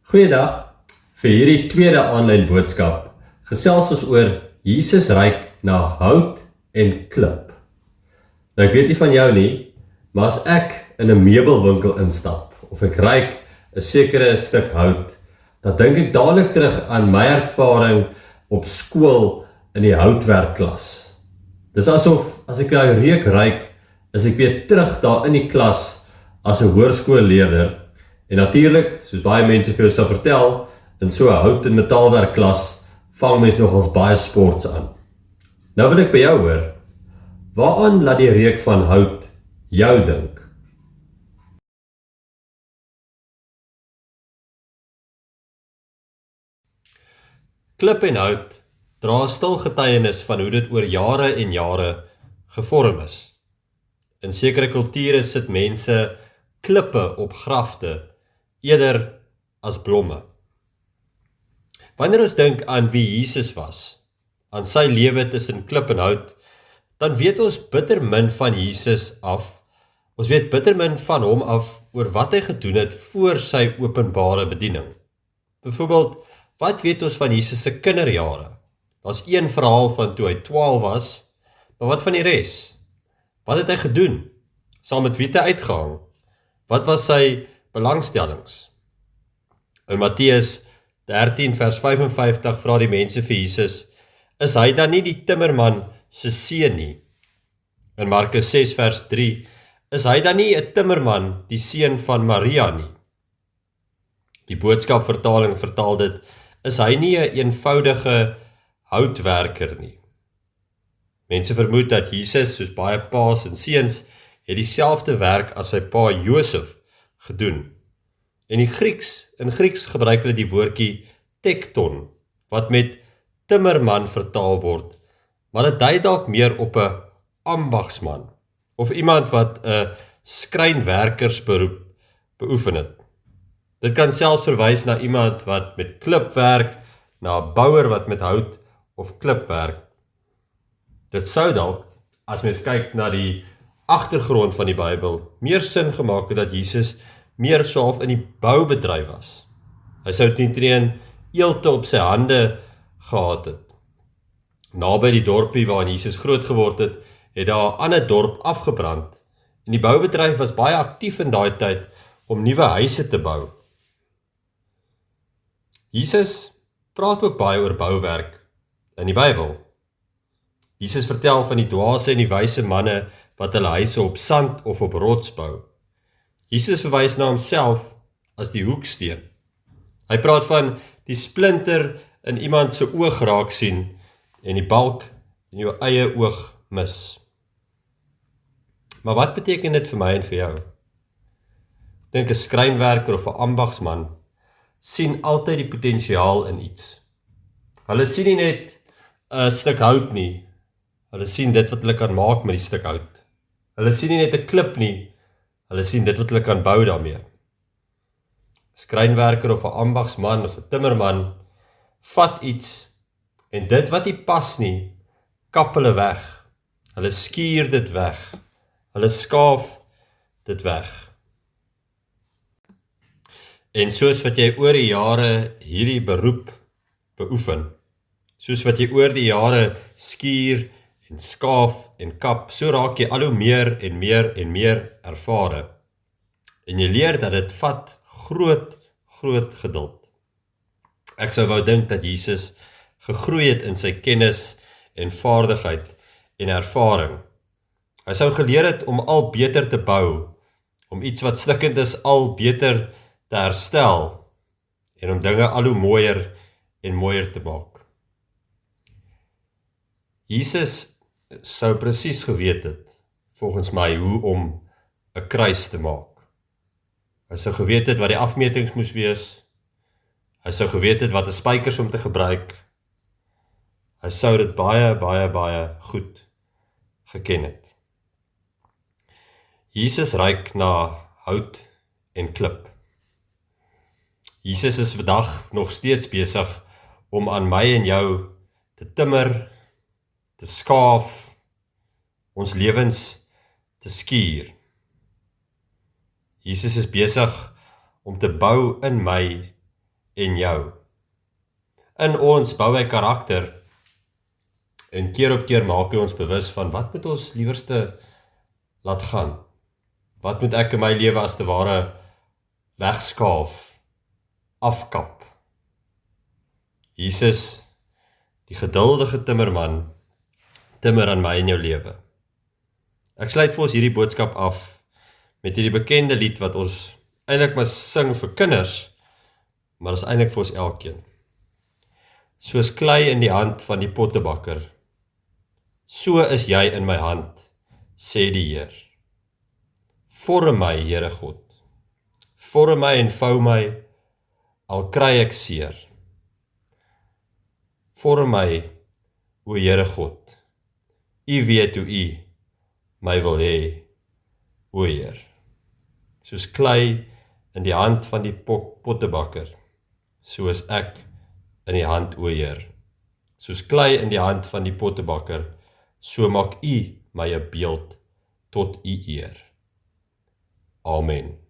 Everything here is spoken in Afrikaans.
Goeiedag, vir hierdie tweede aanlyn boodskap gesels ons oor Jesus ryk na hout en klip. Nou ek weet nie van jou nie, maar as ek in 'n meubelwinkel instap of ek ryk 'n sekere stuk hout, dan dink ek dadelik terug aan my ervaring op skool in die houtwerkklas. Dis asof as ek daai reuk ryk, is ek weer terug daar in die klas as 'n hoërskoolleerder. En natuurlik, soos baie mense vir jou sal vertel, in so 'n hout- en metaalwerkklas vang mens nogals baie sports aan. Nou wil ek by jou hoor, waaraan laat die reuk van hout jou dink? Klip en hout dra 'n stil getuienis van hoe dit oor jare en jare gevorm is. In sekere kulture sit mense klippe op grafte eerder as blomme. Wanneer ons dink aan wie Jesus was, aan sy lewe tussen klip en hout, dan weet ons bitter min van Jesus af. Ons weet bitter min van hom af oor wat hy gedoen het voor sy openbare bediening. Byvoorbeeld, wat weet ons van Jesus se kinderjare? Daar's een verhaal van toe hy 12 was, maar wat van die res? Wat het hy gedoen? Saam met wie het hy uitgehang? Wat was sy belangstellings? In Matteus 13 vers 55 vra die mense vir Jesus, is hy dan nie die timmerman se seun nie? In Markus 6 vers 3, is hy dan nie 'n timmerman, die seun van Maria nie? Die boodskap vertaling vertaal dit, is hy nie 'n eenvoudige houtwerker nie? Mense vermoed dat Jesus, soos baie paas en seuns, het dieselfde werk as sy pa Josef gedoen. In Grieks gebruik hulle die woordjie tekton, wat met timmerman vertaal word, maar dit dui dalk meer op 'n ambagsman, of iemand wat 'n skrynwerkersberoep beoefen het. Dit kan selfs verwys na iemand wat met klip werk, na 'n bouer wat met hout of klip werk. Dit sou dalk, as mens kyk na die agtergrond van die Bybel, meer sin gemaak het dat Jesus meer so half in die boubedryf was. Hy sou teen eelte op sy hande gehad het. Naby die dorpie waarin Jesus groot geword het, het daar 'n ander dorp afgebrand, en die boubedryf was baie aktief in daai tyd om nuwe huise te bou. Jesus praat ook baie oor bouwerk in die Bybel. Jesus vertel van die dwaase en die wyse manne wat hulle huise op sand of op rots bou. Jesus verwys na homself as die hoeksteen. Hy praat van die splinter in iemand se oog raak sien en die balk in jou eie oog mis. Maar wat beteken dit vir my en vir jou? Ek dink 'n skrynwerker of 'n ambagsman sien altyd die potensiaal in iets. Hulle sien nie net 'n stuk hout nie, hulle sien dit wat hulle kan maak met die stuk hout. Hulle sien nie net 'n klip nie, hulle sien dit wat hulle kan bou daarmee. 'n Skrynwerker of 'n ambagsman of 'n timmerman vat iets en dit wat nie pas nie, kap hulle weg. Hulle skuur dit weg. Hulle skaaf dit weg. En soos wat jy oor die jare hierdie beroep beoefen, soos wat jy oor die jare skuur en skaaf en kap, so raak jy al hoe meer en meer en meer ervare. En jy leer dat dit vat groot geduld. Ek sou wou dink dat Jesus gegroei het in sy kennis en vaardigheid en ervaring. Hy sou geleer het om al beter te bou, om iets wat stikkend is al beter te herstel, en om dinge al hoe mooier en mooier te maak. Jesus sou presies geweet het, volgens my, hoe om 'n kruis te maak. Hy sou geweet het wat die afmetings moes wees. Hy sou geweet het wat 'n spykers om te gebruik. Hy sou dit baie goed geken het. Jesus ryk na hout en klip. Jesus is vandag nog steeds besig om aan my en jou te timmer, te skaaf, ons lewens te skuur. Jesus is besig om te bou in my en jou. In ons bou hy karakter en keer op keer maak hy ons bewus van wat moet ons liewerste laat gaan. Wat moet ek in my lewe as te ware wegskaaf, afkap. Jesus, die geduldige timmerman, timmer aan my en jou lewe. Ek sluit vir ons hierdie boodskap af met hierdie bekende lied wat ons eintlik maar sing vir kinders, maar is eintlik vir ons elkeen. Soos klei in die hand van die pottebakker, so is jy in my hand, sê die Heer. Vorm my, Here God. Vorm my en vou my, al kry ek seer. Vorm my, o Here God. U weet hoe u my wil hê, o Heer. Soos klei in die hand van die pottebakker, so is ek in die hand, o Heer. Soos klei in die hand van die pottebakker, so maak u my 'n beeld tot u eer. Amen.